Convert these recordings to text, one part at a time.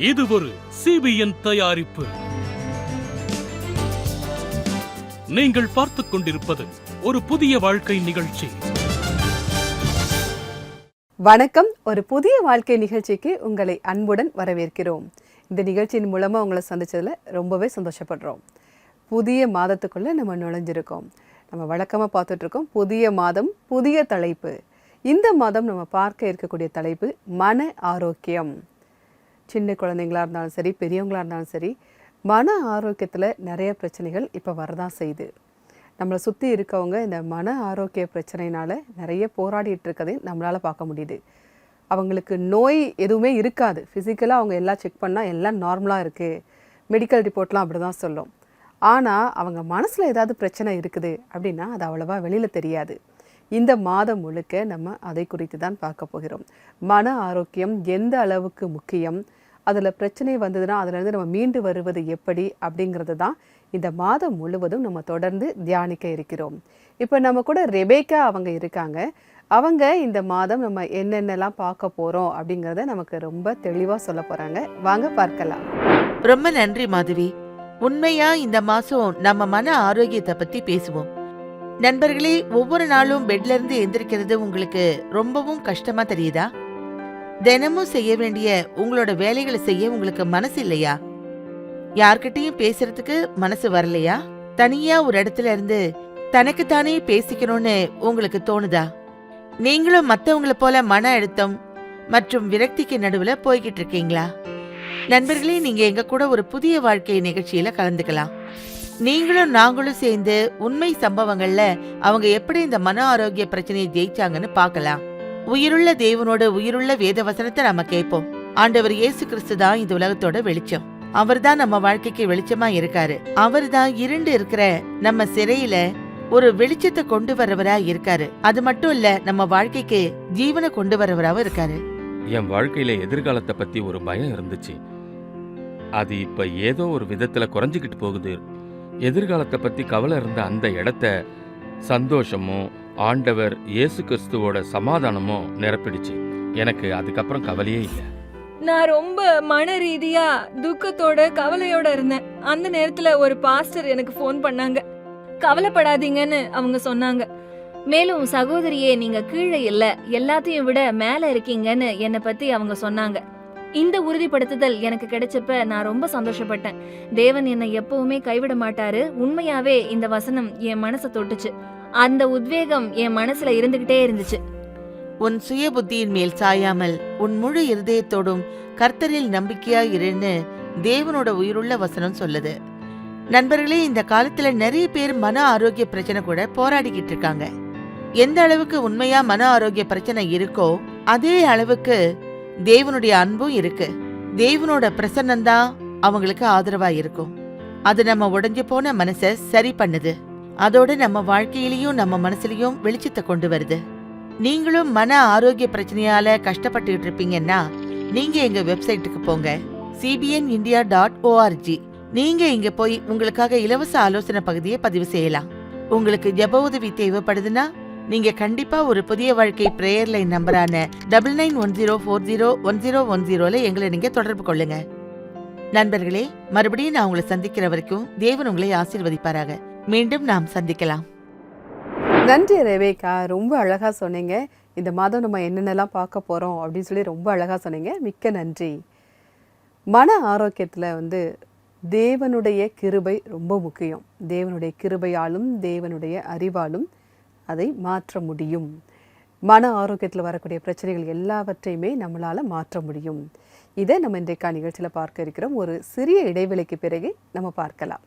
இது ஒரு CBN தயாரிப்பு. நீங்கள் பார்த்துக் கொண்டிருப்பது ஒரு புதிய வாழ்க்கை நிகழ்ச்சி. வணக்கம். ஒரு புதிய வாழ்க்கை நிகழ்ச்சிக்கு உங்களை அன்புடன் வரவேற்கிறோம். இந்த நிகழ்ச்சியின் மூலமாக உங்களை சந்திச்சதில் ரொம்பவே சந்தோஷப்படுறோம். புதிய மாதத்துக்குள்ளே நம்ம நுழைஞ்சிருக்கோம். நம்ம வழக்கமாக பார்த்துட்ருக்கோம் புதிய மாதம் புதிய தலைப்பு. இந்த மாதம் நம்ம பார்க்க இருக்கக்கூடிய தலைப்பு மன ஆரோக்கியம். சின்ன குழந்தைங்களாக இருந்தாலும் சரி, பெரியவங்களாக இருந்தாலும் சரி, மன ஆரோக்கியத்தில் நிறைய பிரச்சனைகள் இப்போ வரதான் செய்யுது. நம்மளை சுற்றி இருக்கவங்க இந்த மன ஆரோக்கிய பிரச்சனையினால் நிறைய போராடிட்டு இருக்கதையும் நம்மளால் பார்க்க முடியுது. அவங்களுக்கு நோய் எதுவுமே இருக்காது. ஃபிசிக்கலாக அவங்க எல்லாம் செக் பண்ணால் எல்லாம் நார்மலாக இருக்குது, மெடிக்கல் ரிப்போர்ட்லாம் அப்படி தான் சொல்லும். ஆனால் அவங்க மனசில் ஏதாவது பிரச்சனை இருக்குது அப்படின்னா அது அவ்வளோவா வெளியில் தெரியாது. இந்த மாதம் முழுக்க நம்ம அதை குறித்து தான் பார்க்க போகிறோம். மன ஆரோக்கியம் எந்த அளவுக்கு முக்கியம், அதில் பிரச்சனை வந்ததுன்னா அதிலேருந்து நம்ம மீண்டு வருவது எப்படி அப்படிங்கிறது தான் இந்த மாதம் முழுவதும் நம்ம தொடர்ந்து தியானிக்க இருக்கிறோம். இப்போ நம்ம கூட ரெபேக்கா அவங்க இருக்காங்க. அவங்க இந்த மாதம் நம்ம என்னென்னலாம் பார்க்க போகிறோம் அப்படிங்கிறத நமக்கு ரொம்ப தெளிவாக சொல்ல போகிறாங்க. வாங்க பார்க்கலாம். ரொம்ப நன்றி மாதவி. உண்மையா இந்த மாசம் நம்ம மன ஆரோக்கியத்தை பத்தி பேசுவோம். நண்பர்களே, ஒவ்வொரு நாளும் பெட்ல இருந்து எந்திரிக்கிறது உங்களுக்கு ரொம்பவும் கஷ்டமா தெரியுதா? தினமும் செய்ய வேண்டிய உங்களோட வேலைகளை செய்ய உங்களுக்கு மனசு இல்லையா? யார்கிட்டயும் பேசுறதுக்கு மனசு வரலையா? தனியா ஒரு இடத்துல இருந்து தனக்குத்தானே பேசிக்கணும்னு உங்களுக்கு தோணுதா? நீங்களும் மத்தவங்கள போல மன அழுத்தம் மற்றும் விரக்திக்கு நடுவுல போய்கிட்டு இருக்கீங்களா? நண்பர்களே, நீங்க எங்க கூட ஒரு புதிய வாழ்க்கை நிகழ்ச்சியில கலந்துக்கலாம். நீங்களும் நாங்களும் சேர்ந்து உண்மை சம்பவங்கள்ல அவங்க எப்படி இந்த மன ஆரோக்கிய பிரச்சனையை ஜெயிச்சாங்கன்னு பார்க்கலாம். உயிருள்ள தேவனோட உயிருள்ள வேத வசனத்தை நம்ம கேட்போம். ஆண்டவர் இயேசு கிறிஸ்து தான் இந்த உலகத்தோட வெளிச்சம். அவர் தான் நம்ம வாழ்க்கைக்கு வெளிச்சமா இருக்காரு. அவர் தான் இருண்டு இருக்கிற நம்ம சிறையில ஒரு வெளிச்சத்தை கொண்டு வரவரா இருக்காரு. அது மட்டும் இல்ல, நம்ம வாழ்க்கைக்கு ஜீவனை கொண்டு வரவராவும் இருக்காரு. என் வாழ்க்கையில எதிர்காலத்தை பத்தி ஒரு பயம் இருந்துச்சு. அது இப்ப ஏதோ ஒரு விதத்துல குறைஞ்சுக்கிட்டு போகுது. எதிர்காலத்தை பத்தி கவலை இருந்த அந்த இடத்த சந்தோஷமும் ஆண்டவர் இயேசு கிறிஸ்துவோட சமாதானமும் நிரப்பிடுச்சு. எனக்கு அதுக்கப்புறம் கவலையே இல்லை. நான் ரொம்ப மன ரீதியா துக்கத்தோட கவலையோட இருந்தேன். அந்த நேரத்துல ஒரு பாஸ்டர் எனக்கு ஃபோன் பண்ணாங்க. கவலைப்படாதீங்கன்னு அவங்க சொன்னாங்க. மேலும் சகோதரியே, நீங்க கீழே இல்ல, எல்லாத்தையும் விட மேல இருக்கீங்கன்னு என்னை பத்தி அவங்க சொன்னாங்க. இந்த உறுதிப்படுத்துதல் எனக்கு கிடைச்சப்ப நான் ரொம்ப சந்தோஷப்பட்டேன். தேவன் என்னை எப்பவுமே கைவிட மாட்டாரு. உண்மையாவே இந்த வசனம் என் மனசை தொட்டுச்சு. அந்த உத்வேகம் என் மனசுல இருந்துகிட்டே இருந்துச்சு. உன் சுய புத்தியின் மேல் சாயாமல் உன் முழு இருதயத்தோடும் கர்த்தரில் நம்பிக்கையா இருன்னு தேவனோட உயிருள்ள வசனம் சொல்லுது. நண்பர்களே, இந்த காலத்துல நிறைய பேர் மன ஆரோக்கிய பிரச்சனை கூட போராடிக்கிட்டு இருக்காங்க. எந்த அளவுக்கு உண்மையா மன ஆரோக்கிய பிரச்சனை இருக்கோ அதே அளவுக்கு தேவனுடைய அன்பும் இருக்கு. தேவனோட பிரசன்னம்தான் அவங்களுக்கு ஆதரவா இருக்கும். அது நம்ம உடைஞ்சு போன மனசை சரி பண்ணுது. அதோட நம்ம வாழ்க்கையிலயும் நம்ம மனசுலயும் வெளிச்சத்தை கொண்டு வருது. நீங்களும் மன ஆரோக்கிய பிரச்சனையால கஷ்டப்பட்டுக்கிட்டு இருப்பீங்கன்னா நீங்க எங்க வெப்சைட்டுக்கு போங்க, cbnindia.org. நீங்க இங்க போய் உங்களுக்காக இலவச ஆலோசனை பகுதியை பதிவு செய்யலாம். உங்களுக்கு ஜெப உதவி தேவைப்படுதுன்னா நீங்க கண்டிப்பா ஒரு புதிய வாழ்க்கை பிரேயர் லைன் நம்பரான 9910401010 எங்களை நீங்க தொடர்பு கொள்ளுங்க. நண்பர்களே, மறுபடியும் நான் உங்களை சந்திக்கிற வரைக்கும் தேவன் உங்களை ஆசீர்வதிப்பாராக. மீண்டும் நாம் சந்திக்கலாம். நன்றி ரெபேக்கா, ரொம்ப அழகாக சொன்னீங்க. இந்த மாதம் நம்ம என்னென்னலாம் பார்க்க போகிறோம் அப்படின்னு சொல்லி ரொம்ப அழகாக சொன்னீங்க. மிக்க நன்றி. மன ஆரோக்கியத்தில் தேவனுடைய கிருபை ரொம்ப முக்கியம். தேவனுடைய கிருபையாலும் தேவனுடைய அறிவாலும் அதை மாற்ற முடியும். மன ஆரோக்கியத்தில் வரக்கூடிய பிரச்சனைகள் எல்லாவற்றையுமே நம்மளால் மாற்ற முடியும். இதை நம்ம இன்றைக்கா நிகழ்ச்சியில் பார்க்க இருக்கிறோம். ஒரு சிறிய இடைவெளிக்கு பிறகு நம்ம பார்க்கலாம்.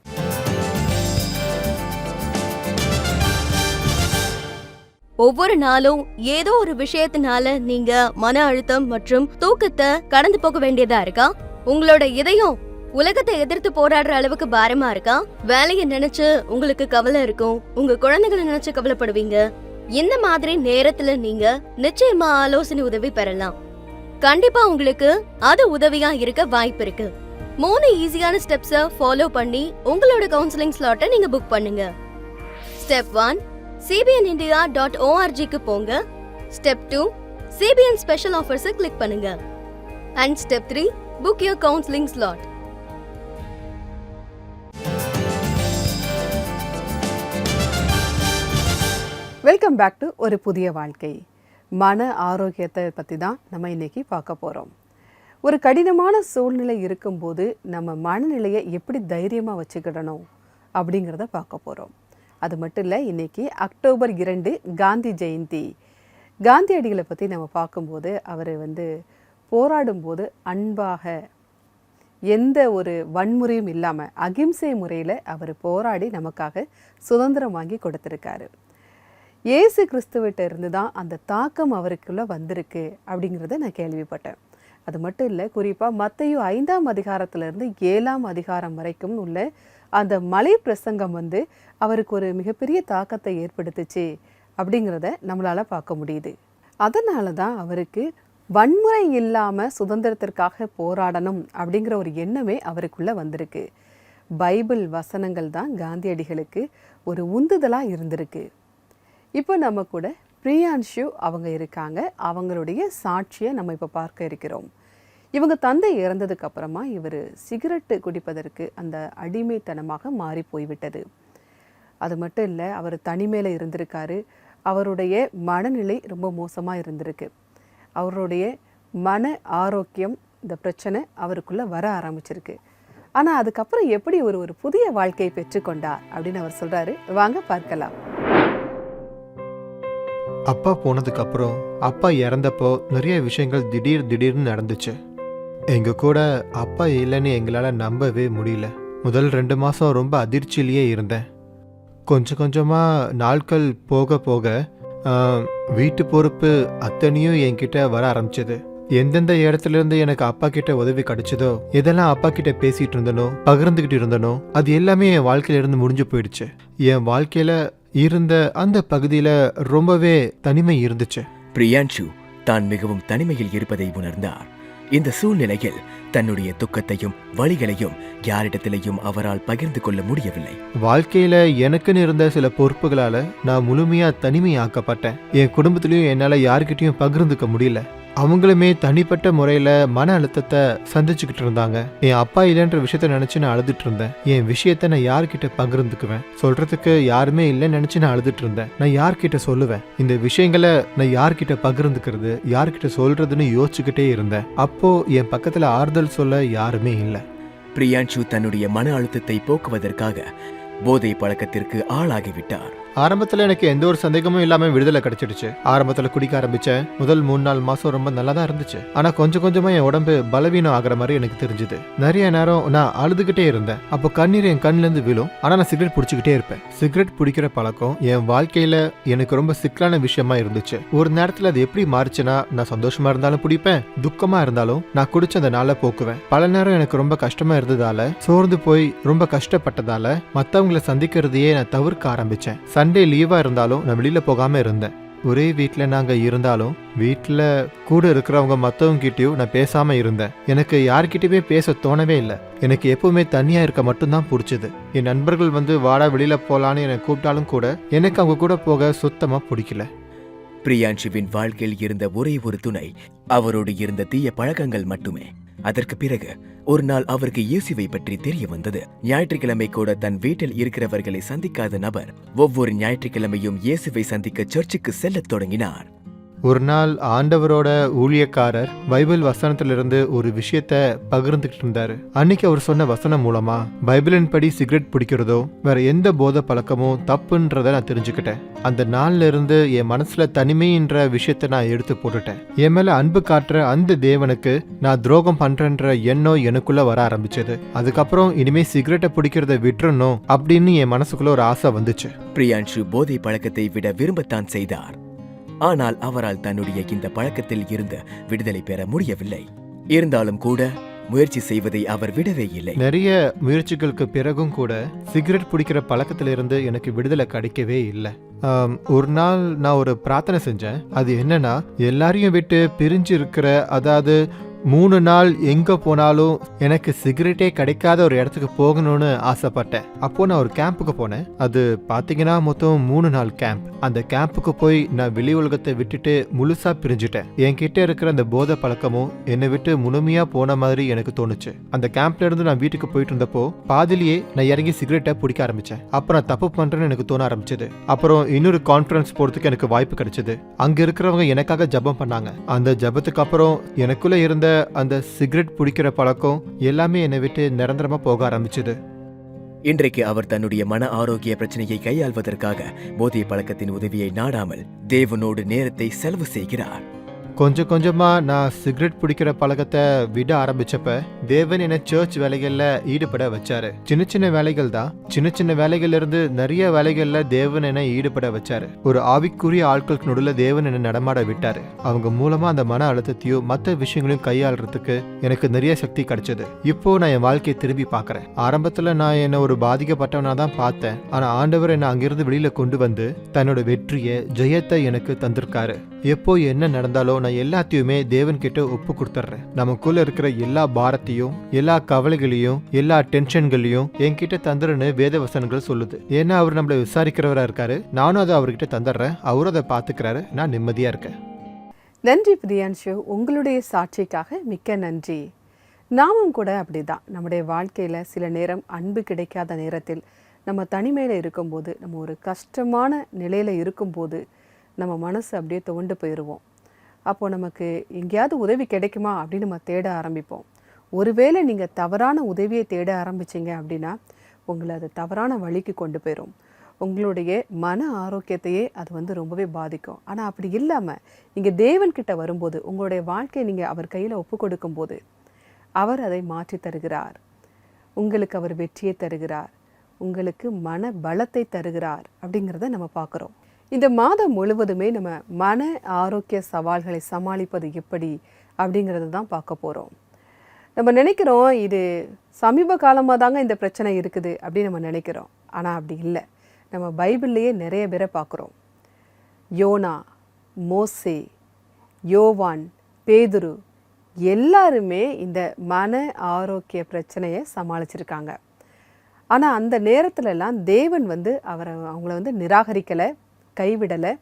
ஒவ்வொரு நாளும் ஏதோ ஒரு விஷயத்தினால நீங்க மன அழுத்தம் மற்றும் தூக்கத்தை கடந்து போக வேண்டியதா இருக்கா? உங்களோட இதயம் உலகத்தை எதிர்த்து போராடுற அளவுக்கு பாரமா இருக்கா? வேலையை நினைச்சு உங்களுக்கு கவலை இருக்கும், உங்க குழந்தைகளை நினைச்சு கவலைப்படுவீங்க. இந்த மாதிரி நேரத்துல நீங்க நிச்சயமா ஆலோசனை உதவி பெறலாம். கண்டிப்பா உங்களுக்கு அது உதவியா இருக்க வாய்ப்பு இருக்கு. 3 ஈஸியான ஸ்டெப்ஸை ஃபாலோ பண்ணி உங்களோட கவுன்சிலிங் ஸ்லாட்டை நீங்க புக் பண்ணுங்க. ஸ்டெப் 1, cbnindia.org போங்க. ஸ்டெப் 2, CBN ஸ்பெஷல் ஆஃபர்ஸை கிளிக் பண்ணுங்க. And step 3, Book your counseling slot. Welcome back to ஒரு புதிய வாழ்க்கை. மன ஆரோக்கியத்தை பற்றி தான் நம்ம இன்னைக்கு பார்க்க போகிறோம். ஒரு கடினமான சூழ்நிலை இருக்கும்போது நம்ம மனநிலையை எப்படி தைரியமாக வச்சுக்கிடணும் அப்படிங்கிறத பார்க்க போகிறோம். அது மட்டும் இல்லை, இன்னைக்கு அக்டோபர் 2 காந்தி ஜெயந்தி. காந்தியடிகளை பற்றி நம்ம பார்க்கும்போது அவர் போராடும்போது அன்பாக, எந்த ஒரு வன்முறையும் இல்லாமல் அகிம்சை முறையில் அவர் போராடி நமக்காக சுதந்திரம் வாங்கி கொடுத்துருக்காரு. இயேசு கிறிஸ்துவிட்ட இருந்து தான் அந்த தாக்கம் அவருக்குள்ளே வந்திருக்கு அப்படிங்கிறத நான் கேள்விப்பட்டேன். அது மட்டும் இல்லை, குறிப்பாக மத்தேயு 5ஆம் அதிகாரத்திலிருந்து 7ஆம் அதிகாரம் வரைக்கும் உள்ள அந்த மலை பிரசங்கம் அவருக்கு ஒரு மிகப்பெரிய தாக்கத்தை ஏற்படுத்துச்சு அப்படிங்கிறத நம்மளால் பார்க்க முடியுது. அதனால தான் அவருக்கு வன்முறை இல்லாமல் சுதந்திரத்திற்காக போராடணும் அப்படிங்கிற ஒரு எண்ணமே அவருக்குள்ளே வந்திருக்கு. பைபிள் வசனங்கள் தான் காந்தியடிகளுக்கு ஒரு உந்துதலாக இருந்திருக்கு. இப்போ நம்ம கூட பிரியான்ஷு அவங்க இருக்காங்க. அவங்களுடைய சாட்சியை நம்ம இப்போ பார்க்க இருக்கிறோம். இவங்க தந்தை இறந்ததுக்கு அப்புறமா இவர் சிகரெட்டு குடிப்பதற்கு அந்த அடிமைத்தனமாக மாறி போய்விட்டது. அது மட்டும் இல்லை, அவர் தனிமையில் இருந்திருக்காரு. அவருடைய மனநிலை ரொம்ப மோசமாக இருந்திருக்கு. அவருடைய மன ஆரோக்கியம், இந்த பிரச்சனை அவருக்குள்ளே வர ஆரம்பிச்சிருக்கு. ஆனால் அதுக்கப்புறம் எப்படி ஒரு புதிய வாழ்க்கையை பெற்றுக்கொண்டார் அப்படின்னு அவர் சொல்கிறாரு. வாங்க பார்க்கலாம். அப்பா போனதுக்கு அப்புறம், அப்பா இறந்தப்போ நிறைய விஷயங்கள் திடீர்னு நடந்துச்சு. எங்க கூட அப்பா இல்லைன்னு எங்களால் நம்பவே முடியல. முதல் 2 மாதம் ரொம்ப அதிர்ச்சியிலேயே இருந்தேன். கொஞ்சம் கொஞ்சமாக நாட்கள் போக போக வீட்டு பொறுப்பு அத்தனையும் என்கிட்ட வர ஆரம்பிச்சது. எந்தெந்த இடத்துல இருந்து எனக்கு அப்பா கிட்ட உதவி கிடைச்சதோ, எதெல்லாம் அப்பா கிட்ட பேசிட்டு இருந்தனோ, பகிர்ந்துகிட்டு இருந்தனோ, அது எல்லாமே என் வாழ்க்கையில இருந்து முடிஞ்சு போயிடுச்சு. என் வாழ்க்கையில இருந்த அந்த பகுதியில ரொம்பவே தனிமை இருந்துச்சு. பிரியான்ஷு தான் மிகவும் தனிமையில் இருப்பதை உணர்ந்தார். இந்த சூழ்நிலையில் தன்னுடைய துக்கத்தையும் வலிகளையும் யாரிடத்திலையும் அவரால் பகிர்ந்து கொள்ள முடியவில்லை. வாழ்க்கையில எனக்குன்னு இருந்த சில பொறுப்புகளால நான் முழுமையா தனிமையாக்கப்பட்டேன். என் குடும்பத்திலையும் என்னால யாருக்கிட்டையும் பகிர்ந்துக்க முடியல. அவங்களுமே தனிப்பட்ட முறையில மன அழுத்தத்தை சந்திச்சுக்கிட்டு இருந்தாங்க. என் அப்பா இல்லைன்ற விஷயத்த நினைச்சு நான் அழுதுட்டு இருந்தேன். என் விஷயத்த நான் யார்கிட்ட பகிர்ந்துக்குவேன்? சொல்றதுக்கு யாருமே இல்லைன்னு நினைச்சு நான் அழுதுட்டு இருந்தேன். நான் யார்கிட்ட சொல்லுவேன்? இந்த விஷயங்களை நான் யார்கிட்ட பகிர்ந்துக்கிறது, யார்கிட்ட சொல்றதுன்னு யோசிச்சுக்கிட்டே இருந்தேன். அப்போ என் பக்கத்துல ஆறுதல் சொல்ல யாருமே இல்லை. பிரியான்ஷு தன்னுடைய மன அழுத்தத்தை போக்குவதற்காக போதை பழக்கத்திற்கு ஆளாகிவிட்டார். ஆரம்பத்துல எனக்கு எந்த ஒரு சந்தேகமும் இல்லாம விடுதலை கிடைச்சிடுச்சு. ஆரம்பத்துல குடிக்க ஆரம்பிச்சேன். முதல் 3-4 மாசம் ரொம்ப நல்லா தான் இருந்துச்சு. ஆனா கொஞ்சம் கொஞ்சமா என் உடம்பு பலவீனம் ஆகிற மாதிரி எனக்கு தெரிஞ்சுது. நிறைய நேரம் நான் அழுதுகிட்டே இருந்தேன். அப்போ கண்ணீர் என் கண்ணுல இருந்து விழும். ஆனா நான் சிகரெட் பிடிச்சிக்கிட்டே இருப்பேன். சிகரெட் பிடிக்கிற பழக்கம் என் வாழ்க்கையில எனக்கு ரொம்ப சிக்கலான விஷயமா இருந்துச்சு. ஒரு நேரத்துல அது எப்படி மாறுச்சுன்னா, நான் சந்தோஷமா இருந்தாலும் பிடிப்பேன், துக்கமா இருந்தாலும் நான் குடிச்ச அந்த நாளை போக்குவேன். பல நேரம் எனக்கு ரொம்ப கஷ்டமா இருந்ததால, சோர்ந்து போய் ரொம்ப கஷ்டப்பட்டதால மத்தவங்களை சந்திக்கிறதையே நான் தவிர்க்க ஆரம்பிச்சேன். சண்டே லீவா இருந்தாலும் நான் வெளியில போகாம இருந்தேன். ஒரே வீட்டில் நாங்கள் இருந்தாலும் வீட்டில் கூட இருக்கிறவங்க மற்றவங்க கிட்டேயும் நான் பேசாமல் இருந்தேன். எனக்கு யார்கிட்டயுமே பேச தோணவே இல்லை. எனக்கு எப்பவுமே தனியாக இருக்க மட்டும்தான் பிடிச்சது. என் நண்பர்கள் வாடா வெளியில் போகலான்னு என்னை கூப்பிட்டாலும் கூட எனக்கு அவங்க கூட போக சுத்தமாக பிடிக்கல. பிரியான்ஷுவின் வாழ்க்கையில் இருந்த ஒரே ஒரு துணை அவரோடு இருந்த தீய பழக்கங்கள் மட்டுமே. அதற்கு பிறகு ஒரு நாள் அவருக்கு இயேசுவை பற்றி தெரிய வந்தது. ஞாயிற்றுக்கிழமை கூட தன் வீட்டில் இருக்கிறவர்களை சந்திக்காத நபர் ஒவ்வொரு ஞாயிற்றுக்கிழமையும் இயேசுவை சந்திக்க சர்ச்சுக்கு செல்லத் தொடங்கினார். ஒரு நாள் ஆண்டவரோட ஊழியக்காரர் பைபிள் வசனத்திலிருந்து ஒரு விஷயத்த பகிர்ந்துகிட்டு இருந்தாரு. அன்னைக்கு அவர் சொன்ன வசனம் மூலமா பைபிளின் படி சிகரெட் பிடிக்கிறதோ வேற எந்த போதை பழக்கமும் தப்புன்றத நான் தெரிஞ்சுக்கிட்டேன். அந்த நாள்ல இருந்து என் மனசுல தனிமைன்ற விஷயத்த நான் எடுத்து போட்டுட்டேன். என் மேல அன்பு காட்டுற அந்த தேவனுக்கு நான் துரோகம் பண்றேன்ற எண்ணம் எனக்குள்ள வர ஆரம்பிச்சது. அதுக்கப்புறம் இனிமே சிகரெட்டை பிடிக்கிறத விட்டுறணும் அப்படின்னு என் மனசுக்குள்ள ஒரு ஆசை வந்துச்சு. பிரியான்ஷு போதை பழக்கத்தை விட விரும்பத்தான் செய்தார். ஆனால் அவரால் தன்னுடைய இந்த பழக்கத்தில் இருந்து விடுதலை பெற முடியவில்லை. இருந்தாலும் கூட முயற்சி செய்வதை அவர் விடவே இல்லை. நிறைய முயற்சிகளுக்கு பிறகும் கூட சிகரெட் பிடிக்கிற பழக்கத்திலிருந்து எனக்கு விடுதலை கிடைக்கவே இல்லை. ஒரு நாள் நான் ஒரு பிரார்த்தனை செஞ்சேன். அது என்னன்னா, எல்லாரையும் விட்டு பிரிஞ்சு இருக்கிற, அதாவது 3 நாள் எங்க போனாலும் எனக்கு சிகரெட்டே கிடைக்காத ஒரு இடத்துக்கு போகணும்னு ஆசைப்பட்டேன். அப்போ நான் ஒரு கேம்புக்கு போனேன். அது பாத்தீங்கன்னா மொத்தம் 3 நாள் கேம்ப். அந்த கேம்புக்கு போய் நான் வெளி உலகத்தை விட்டுட்டு முழுசா பிரிஞ்சுட்டேன். என்கிட்ட இருக்கிற அந்த போதை பழக்கமும் என்னை விட்டு முழுமையா போன மாதிரி எனக்கு தோணுச்சு. அந்த கேம்ப்ல இருந்து நான் வீட்டுக்கு போயிட்டு இருந்தப்போ பாதிலேயே நான் இறங்கி சிகரெட்டை பிடிக்க ஆரம்பிச்சேன். அப்புறம் நான் தப்பு பண்றேன்னு எனக்கு தோண ஆரம்பிச்சது. அப்புறம் இன்னொரு கான்ஃபரன்ஸ் போறதுக்கு எனக்கு வாய்ப்பு கிடைச்சது. அங்க இருக்கிறவங்க எனக்காக ஜெபம் பண்ணாங்க. அந்த ஜெபத்துக்கு அப்புறம் எனக்குள்ள இருந்த அந்த சிகரெட் பிடிக்கிற பழக்கம் எல்லாமே என்னை விட்டு நிரந்தரமா போக ஆரம்பிச்சது. இன்றைக்கு அவர் தன்னுடைய மன ஆரோக்கிய பிரச்சனையை கையாள்வதற்காக போதை பழக்கத்தின் உதவியை நாடாமல் தேவனோடு நேரத்தை செலவு செய்கிறார். கொஞ்சம் கொஞ்சமா நான் சிகரெட் பிடிக்கிற பழக்கத்தை விட ஆரம்பிச்சப்ப தேவன் என்ன சர்ச் வேலைகள்ல ஈடுபட வச்சாரு. சின்ன சின்ன வேலைகள் தான். சின்ன சின்ன வேலைகள்ல இருந்து நிறைய வேலைகள்ல தேவன் என்ன ஈடுபட வச்சாரு. ஒரு ஆவிக்குரிய ஆட்களுக்கு நடுவில் தேவன் என்ன நடமாட விட்டாரு. அவங்க மூலமா அந்த மன அழுத்தத்தையும் மற்ற விஷயங்களையும் கையாளுறதுக்கு எனக்கு நிறைய சக்தி கிடைச்சது. இப்போ நான் என் வாழ்க்கையை திரும்பி பாக்குறேன். ஆரம்பத்துல நான் என்ன ஒரு பாதிக்கப்பட்டவனா தான் பார்த்தேன். ஆனா ஆண்டவர் என்ன அங்கிருந்து வெளியில கொண்டு வந்து தன்னோட வெற்றியை ஜெயத்தை எனக்கு தந்திருக்காரு. எப்போ என்ன நடந்தாலும் நான் எல்லாத்தையுமே தேவன் கிட்ட ஒப்பு கொடுத்துட்றேன். நமக்குள்ள இருக்கிற எல்லா பாரத்தையும் எல்லா கவலைகளையும் எல்லா டென்ஷன்களையும் என்கிட்ட தந்துருன்னு வேத வசனங்கள் சொல்லுது. ஏன்னா அவர் நம்மளை விசாரிக்கிறவரா இருக்காரு. நானும் அதை அவர்கிட்ட தந்துடுறேன். அவரும் அதை பார்த்துக்கிறாரு. நான் நிம்மதியா இருக்கேன். நன்றி பிரியான்ஷு, உங்களுடைய சாட்சிக்காக மிக்க நன்றி. நாமும் கூட அப்படிதான். நம்முடைய வாழ்க்கையில் சில நேரம் அன்பு கிடைக்காத நேரத்தில் நம்ம தனிமையில் இருக்கும்போது, நம்ம ஒரு கஷ்டமான நிலையில் இருக்கும்போது நம்ம மனசு அப்படியே துவண்டு போயிடுவோம். அப்போது நமக்கு எங்கேயாவது உதவி கிடைக்குமா அப்படின்னு நம்ம தேட ஆரம்பிப்போம். ஒருவேளை நீங்கள் தவறான உதவியை தேட ஆரம்பிச்சிங்க அப்படின்னா உங்களை அது தவறான வழிக்கு கொண்டு போயிடும். உங்களுடைய மன ஆரோக்கியத்தையே அது ரொம்பவே பாதிக்கும். ஆனால் அப்படி இல்லாமல் நீங்கள் தேவன்கிட்ட வரும்போது, உங்களுடைய வாழ்க்கையை நீங்கள் அவர் கையில் ஒப்பு கொடுக்கும்போது அவர் அதை மாற்றி தருகிறார். உங்களுக்கு அவர் வெற்றியை தருகிறார். உங்களுக்கு மன பலத்தை தருகிறார் அப்படிங்கிறத நம்ம பார்க்குறோம். இந்த மாதம் முழுவதுமே நம்ம மன ஆரோக்கிய சவால்களை சமாளிப்பது எப்படி அப்படிங்கிறது தான் பார்க்க போகிறோம். நம்ம நினைக்கிறோம் இது சமீப காலமாக தாங்க இந்த பிரச்சனை இருக்குது அப்படின்னு நம்ம நினைக்கிறோம். ஆனால் அப்படி இல்லை. நம்ம பைபிள்லேயே நிறைய பேரை பார்க்குறோம். யோனா, மோசே, யோவான், பேதுரு எல்லாருமே இந்த மன ஆரோக்கிய பிரச்சனையை சமாளிச்சிருக்காங்க. ஆனால் அந்த நேரத்துலலாம் தேவன் அவங்கள நிராகரிக்கலை, கைவிடலை,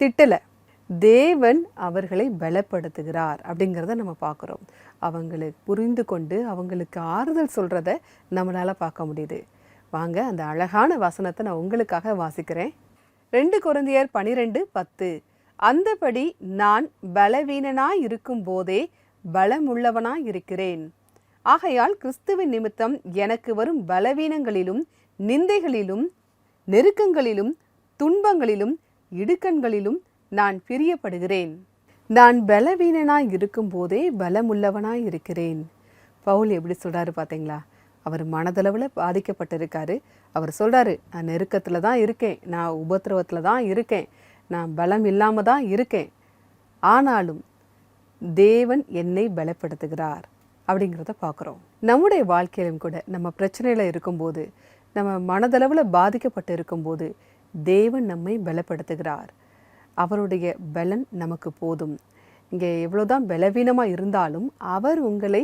திட்டலை. தேவன் அவர்களை பலப்படுத்துகிறார் அப்படிங்கிறத நம்ம பார்க்குறோம். அவங்களை புரிந்து கொண்டு அவங்களுக்கு ஆறுதல் சொல்கிறத நம்மளால் பார்க்க முடியுது. வாங்க அந்த அழகான வசனத்தை நான் உங்களுக்காக வாசிக்கிறேன். 2 கொரிந்தியர் 12:10. அந்தபடி நான் பலவீனனாய் இருக்கும் போதே பலமுள்ளவனாய் இருக்கிறேன். ஆகையால் கிறிஸ்துவின் நிமித்தம் எனக்கு வரும் பலவீனங்களிலும் நிந்தைகளிலும் நெருக்கங்களிலும் துன்பங்களிலும் இடுக்கண்களிலும் நான் பிரியப்படுகிறேன். நான் பலவீனனாய் இருக்கும் போதே பலமுள்ளவனாய் இருக்கிறேன். பவுல் எப்படி சொல்கிறாரு பார்த்தீங்களா? அவர் மனதளவில் பாதிக்கப்பட்டிருக்காரு. அவர் சொல்கிறாரு, நான் நெருக்கத்தில் தான் இருக்கேன், நான் உபத்திரவத்தில் தான் இருக்கேன், நான் பலம் இல்லாமல் தான் இருக்கேன், ஆனாலும் தேவன் என்னை பலப்படுத்துகிறார் அப்படிங்கிறத பார்க்குறோம். நம்முடைய வாழ்க்கையிலும் கூட நம்ம பிரச்சனையில் இருக்கும்போது, நம்ம மனதளவில் பாதிக்கப்பட்டு இருக்கும்போது தேவன் நம்மை பலப்படுத்துகிறார். அவருடைய பலன் நமக்கு போதும். இங்கே எவ்வளோதான் பலவீனமாக இருந்தாலும் அவர் உங்களை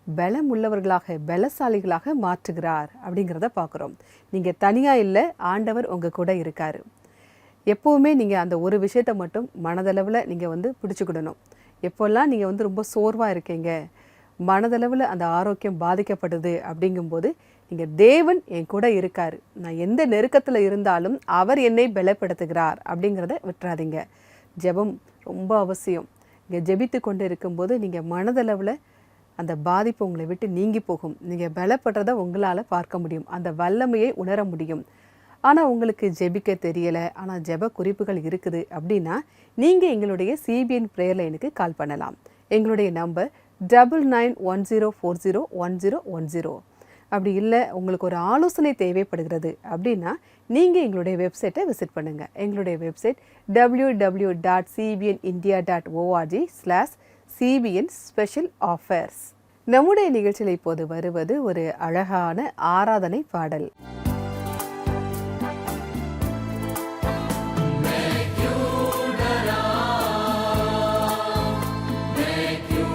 பலம் உள்ளவர்களாக பலசாலிகளாக மாற்றுகிறார் அப்படிங்கிறத பார்க்குறோம். நீங்கள் தனியாக இல்லை, ஆண்டவர் உங்கள் கூட இருக்கார். எப்போவுமே நீங்கள் அந்த ஒரு விஷயத்தை மட்டும் மனதளவில் நீங்கள் பிடிச்சிக்கிடணும். எப்போல்லாம் நீங்கள் ரொம்ப சோர்வாக இருக்கீங்க, மனதளவில் அந்த ஆரோக்கியம் பாதிக்கப்படுது அப்படிங்கும்போது நீங்கள் தேவன் என் கூட இருக்கார், நான் எந்த நெருக்கத்தில் இருந்தாலும் அவர் என்னை பலப்படுத்துகிறார் அப்படிங்கிறத விட்டுறாதீங்க. ஜெபம் ரொம்ப அவசியம். இங்கே ஜெபித்து கொண்டு இருக்கும்போது நீங்கள் மனதளவில் அந்த பாதிப்பு உங்களை விட்டு நீங்கி போகும். நீங்கள் பலப்படுறதை உங்களால் பார்க்க முடியும், அந்த வல்லமையை உணர முடியும். ஆனால் உங்களுக்கு ஜெபிக்க தெரியலை, ஆனால் ஜெப குறிப்புகள் இருக்குது அப்படின்னா நீங்கள் எங்களுடைய CBN ப்ரேயர் லைனுக்கு கால் பண்ணலாம். எங்களுடைய நம்பர் 9910401010. அப்படி இல்லை உங்களுக்கு ஒரு ஆலோசனை தேவைப்படுகிறது அப்படின்னா நீங்கள் எங்களுடைய வெப்சைட்டை விசிட் பண்ணுங்கள். எங்களுடைய வெப்சைட் www.cbnindia.org/CBN Special Offers. நம்முடைய நிகழ்ச்சியில் இப்போது வருவது ஒரு அழகான ஆராதனை பாடல். Make you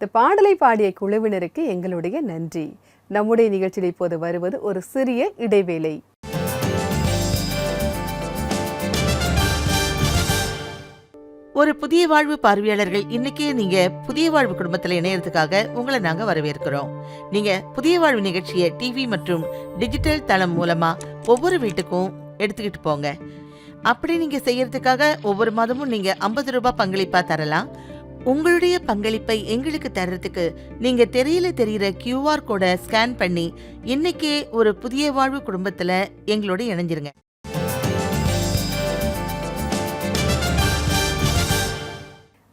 இந்த பாடலை பாடிய குழுவினருக்கு எங்களுடைய நன்றி. நம்முடைய நிகழ்ச்சியில் இப்போது வருவது ஒரு சிறிய இடைவேளை. ஒரு புதிய வாழ்வு பார்வையாளர்கள், இன்னைக்கு நீங்க புதிய வாழ்வு குடும்பத்துல இணையறதுக்காக உங்களை நாங்க வரவேற்கிறோம். நீங்க புதிய வாழ்வு நிகழ்ச்சியை டிவி மற்றும் டிஜிட்டல் தளம் மூலமா ஒவ்வொரு வீட்டுக்கும் எடுத்துக்கிட்டு போங்க. அப்படி நீங்க செய்யறதுக்காக ஒவ்வொரு மாதமும் நீங்க 50 ரூபாய் பங்களிப்பா தரலாம். உங்களுடைய பங்களிப்பை எங்களுக்கு தர்றதுக்கு நீங்க தெரியுற QR கோடை ஸ்கேன் பண்ணி இன்னைக்கே ஒரு புதிய வாழ்வு குடும்பத்துல எங்களோட இணைஞ்சிருங்க.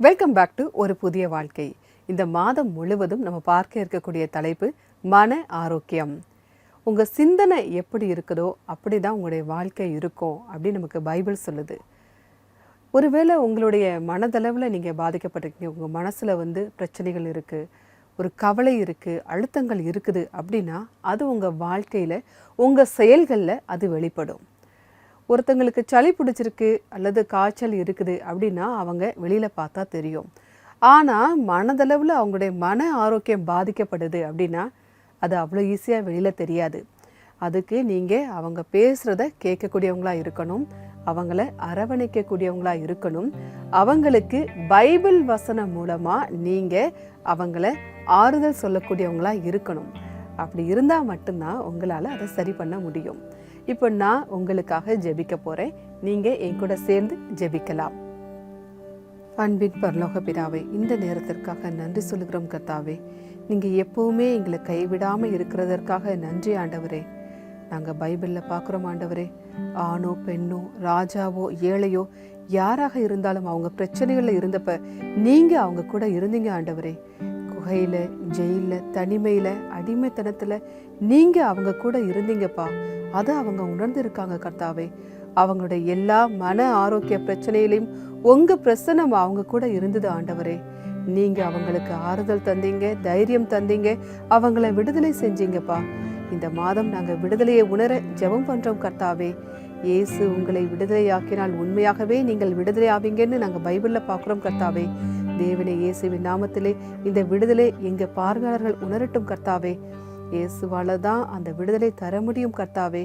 வெல்கம் பேக் டு ஒரு புதிய வாழ்க்கை. இந்த மாதம் முழுவதும் நம்ம பார்க்க இருக்கக்கூடிய தலைப்பு மன ஆரோக்கியம். உங்கள் சிந்தனை எப்படி இருக்குதோ அப்படி தான் உங்களுடைய வாழ்க்கை இருக்கும் அப்படின்னு நமக்கு பைபிள் சொல்லுது. ஒருவேளை உங்களுடைய மனதளவில் நீங்கள் பாதிக்கப்பட்டிருக்கீங்க, உங்கள் மனசில் பிரச்சனைகள் இருக்குது, ஒரு கவலை இருக்குது, அழுத்தங்கள் இருக்குது அப்படின்னா அது உங்கள் வாழ்க்கையில் உங்கள் செயல்களில் அது வெளிப்படும். ஒருத்தங்களுக்கு சளி பிடிச்சிருக்கு அல்லது காய்ச்சல் இருக்குது அப்படின்னா அவங்க வெளியில் பார்த்தா தெரியும். ஆனால் மனதளவில் அவங்களுடைய மன ஆரோக்கியம் பாதிக்கப்படுது அப்படின்னா அது அவ்வளோ ஈஸியாக வெளியில் தெரியாது. அதுக்கு நீங்கள் அவங்க பேசுகிறத கேட்கக்கூடியவங்களாக இருக்கணும், அவங்கள அரவணைக்கக்கூடியவங்களாக இருக்கணும், அவங்களுக்கு பைபிள் வசனம் மூலமாக நீங்கள் அவங்கள ஆறுதல் சொல்லக்கூடியவங்களாக இருக்கணும். அப்படி இருந்தால் மட்டும்தான் உங்களால் அதை சரி பண்ண முடியும். இப்போ நான் உங்களுக்காக ஜெபிக்க போகிறேன். நீங்கள் என் கூட சேர்ந்து ஜெபிக்கலாம். அன்பின் பரலோக பிதாவே, இந்த நேரத்திற்காக நன்றி சொல்லுகிறோம் கர்த்தாவே. நீங்கள் எப்போவுமே எங்களை கைவிடாமல் இருக்கிறதற்காக நன்றி ஆண்டவரே. நாங்கள் பைபிளில் பார்க்குறோம் ஆண்டவரே, ஆணோ பெண்ணோ ராஜாவோ ஏழையோ யாராக இருந்தாலும் அவங்க பிரச்சனைகளில் இருந்தப்ப நீங்கள் அவங்க கூட இருந்தீங்க ஆண்டவரே. குகையில், ஜெயிலில், தனிமையில், அடிமைத்தனத்தில் நீங்கள் அவங்க கூட இருந்தீங்கப்பா. அதை அவங்க உணர்ந்திருக்காங்க கர்த்தாவே. அவங்களுடைய எல்லா மன ஆரோக்கிய பிரச்சனையிலையும் உங்கள் பிரசன்னம் அவங்க கூட இருந்தது ஆண்டவரே. நீங்கள் அவங்களுக்கு ஆறுதல் தந்தீங்க, தைரியம் தந்தீங்க, அவங்கள விடுதலை செஞ்சீங்கப்பா. இந்த மாதம் நாங்கள் விடுதலையை உணர ஜெபம் பண்ணுறோம் கர்த்தாவே. இயேசு உங்களை விடுதலையாக்கினால் உண்மையாகவே நீங்கள் விடுதலை ஆவீங்கன்னு நாங்கள் பைபிளில் பார்க்குறோம் கர்த்தாவே. தேவனே, இயேசுவின் நாமத்திலே இந்த விடுதலை எங்கள் பார்வையாளர்கள் உணரட்டும் கர்த்தாவே. இயேசுவால தான் அந்த விடுதலை தர முடியும் கர்த்தாவே.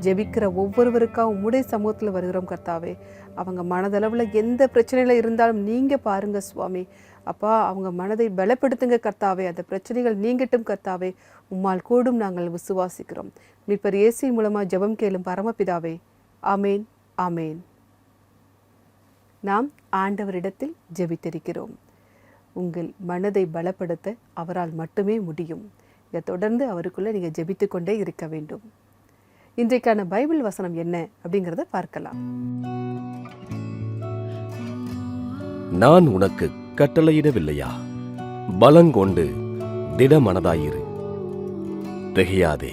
ஜெபிக்கிற ஒவ்வொருவருக்காக உம்முடைய சமூகத்தில் வருகிறோம் கர்த்தாவே. அவங்க மனதளவில் எந்த பிரச்சனையில் இருந்தாலும் நீங்கள் பாருங்க சுவாமி. அப்பா, அவங்க மனதை பலப்படுத்துங்க கர்த்தாவே. அந்த பிரச்சனைகள் நீங்கட்டும் கர்த்தாவே. உம்மால் கூடும் நாங்கள் விசுவாசிக்கிறோம். மீட்பர் இயேசு மூலமாக ஜெபம் கேளும் பரமபிதாவே. ஆமேன், ஆமேன். நாம் ஆண்டவரிடத்தில் ஜெபித்திருக்கிறோம். உங்கள் மனதை பலப்படுத்த அவரால் மட்டுமே முடியும். இதை தொடர்ந்து அவருக்குள்ளே நீங்கள் ஜெபித்து கொண்டே இருக்க வேண்டும். இன்றைக்கான பைபிள் வசனம் என்ன அப்படிங்கிறத பார்க்கலாம். நான் உனக்கு கட்டளையிடவில்லையா? பலங்கொண்டு திடமனதாயிரு, திகையாதே,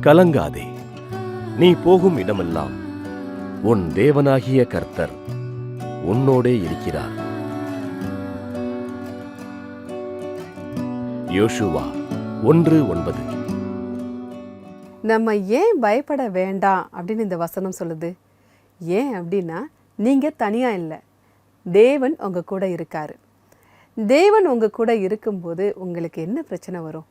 கலங்காதே. நீ போகும் இடமெல்லாம் உன் தேவனாகிய கர்த்தர் உன்னோடே இருக்கிறார். யோசுவா 1:9. நம்ம ஏன் பயப்பட வேண்டாம் அப்படின்னு இந்த வசனம் சொல்லுது? ஏன் அப்படின்னா, நீங்கள் தனியாக இல்லை, தேவன் உங்கள் கூட இருக்கார். தேவன் உங்கள் கூட இருக்கும்போது உங்களுக்கு என்ன பிரச்சனை வரும்?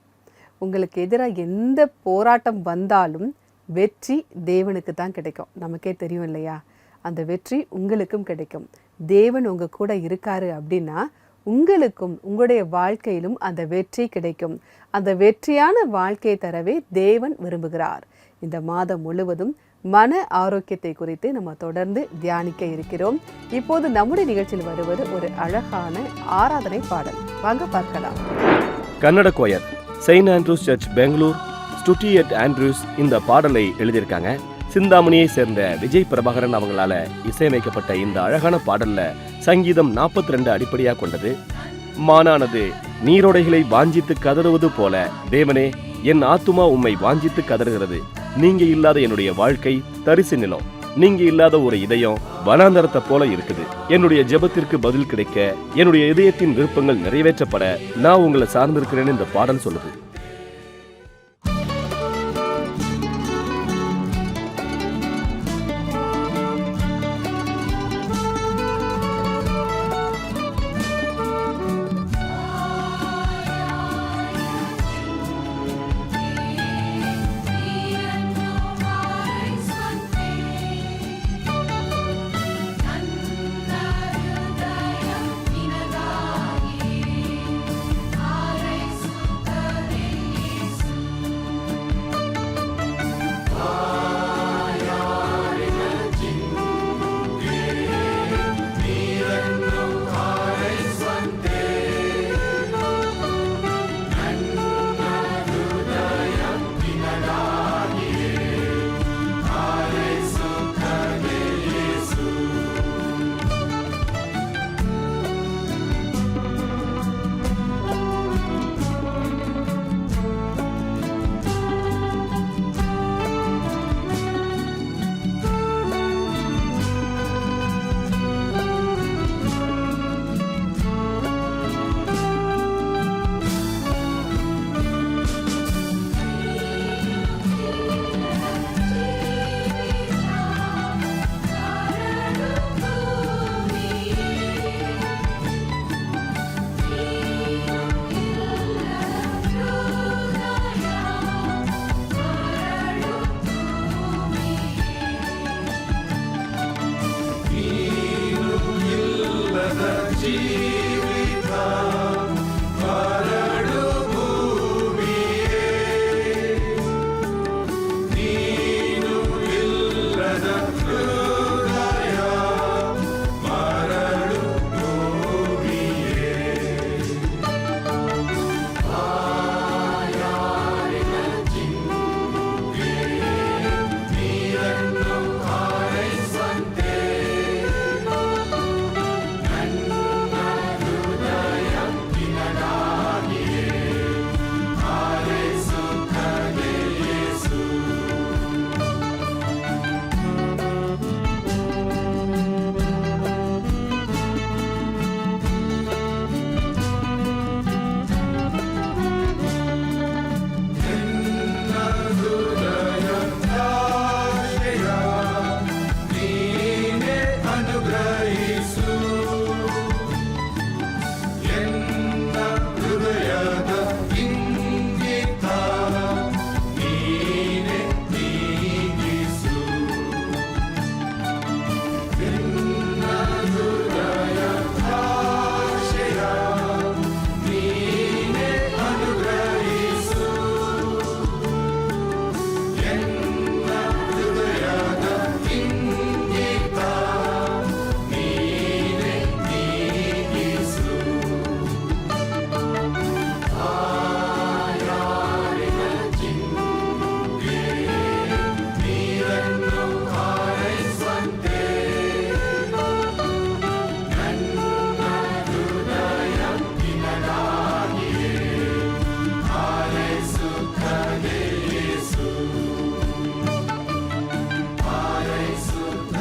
உங்களுக்கு எதிராக எந்த போராட்டம் வந்தாலும் வெற்றி தேவனுக்கு தான் கிடைக்கும். நமக்கே தெரியும் இல்லையா? அந்த வெற்றி உங்களுக்கும் கிடைக்கும். தேவன் உங்கள் கூட இருக்காரு அப்படின்னா உங்களுக்கும் உங்களுடைய வாழ்க்கையிலும் அந்த வெற்றி கிடைக்கும். அந்த வெற்றியான வாழ்க்கையை தரவே தேவன் விரும்புகிறார். இந்த மாதம் முழுவதும் மன ஆரோக்கியத்தை குறித்து நம்ம தொடர்ந்து தியானிக்க இருக்கிறோம். இப்போது நம்முடைய நிகழ்ச்சியில் வருவது ஒரு அழகான ஆராதனை பாடல். வாங்க பார்க்கலாம். Kannada choir saint Andrews church Bangalore ஸ்டுட்டியட் ஆண்ட்ரூஸ் இந்த பாடலை எழுதியிருக்காங்க. சிந்தாமணியை சேர்ந்த விஜய் பிரபாகரன் அவங்களால இசையமைக்கப்பட்ட இந்த அழகான பாடல்ல சங்கீதம் 42 அடிப்படையாக கொண்டது. மானானது நீரோடைகளை வாஞ்சித்து கதறுவது போல, தேவனே, என் ஆத்துமா உம்மை வாஞ்சித்து கதறுகிறது. நீங்க இல்லாத என்னுடைய வாழ்க்கை தரிசு நிலம், நீங்க இல்லாத ஒரு இதயம் வனாந்தரத்தை போல இருக்குது. என்னுடைய ஜெபத்திற்கு பதில் கிடைக்க, என்னுடைய இதயத்தின் விருப்பங்கள் நிறைவேற்றப்பட நான் உங்களை சார்ந்திருக்கிறேன்னு இந்த பாடல் சொல்லுது.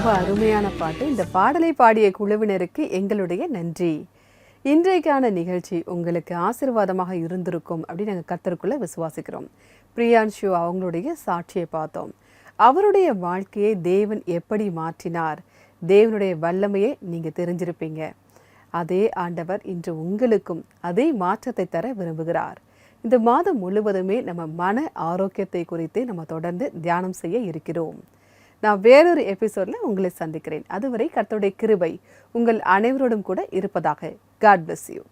ரொம்ப அருமையான பாட்டு. இந்த பாடலை பாடிய குழுவினருக்கு எங்களுடைய நன்றி. இன்றைக்கான நிகழ்ச்சி உங்களுக்கு ஆசீர்வாதமாக இருந்திருக்கும் அப்படின்னு நாங்கள் கர்த்தருக்குள்ள விசுவாசிக்கிறோம். பிரியான்ஷு அவங்களுடைய சாட்சியை பார்த்தோம். அவருடைய வாழ்க்கையை தேவன் எப்படி மாற்றினார், தேவனுடைய வல்லமையை நீங்கள் தெரிஞ்சிருப்பீங்க. அதே ஆண்டவர் இன்று உங்களுக்கும் அதே மாற்றத்தை தர விரும்புகிறார். இந்த மாதம் முழுவதுமே நம்ம மன ஆரோக்கியத்தை குறித்து நம்ம தொடர்ந்து தியானம் செய்ய இருக்கிறோம். நான் வேறொரு எபிசோடில் உங்களை சந்திக்கிறேன். அதுவரை கர்த்தருடைய கிருபை உங்கள் அனைவரோடும் கூட இருப்பதாக. God bless you.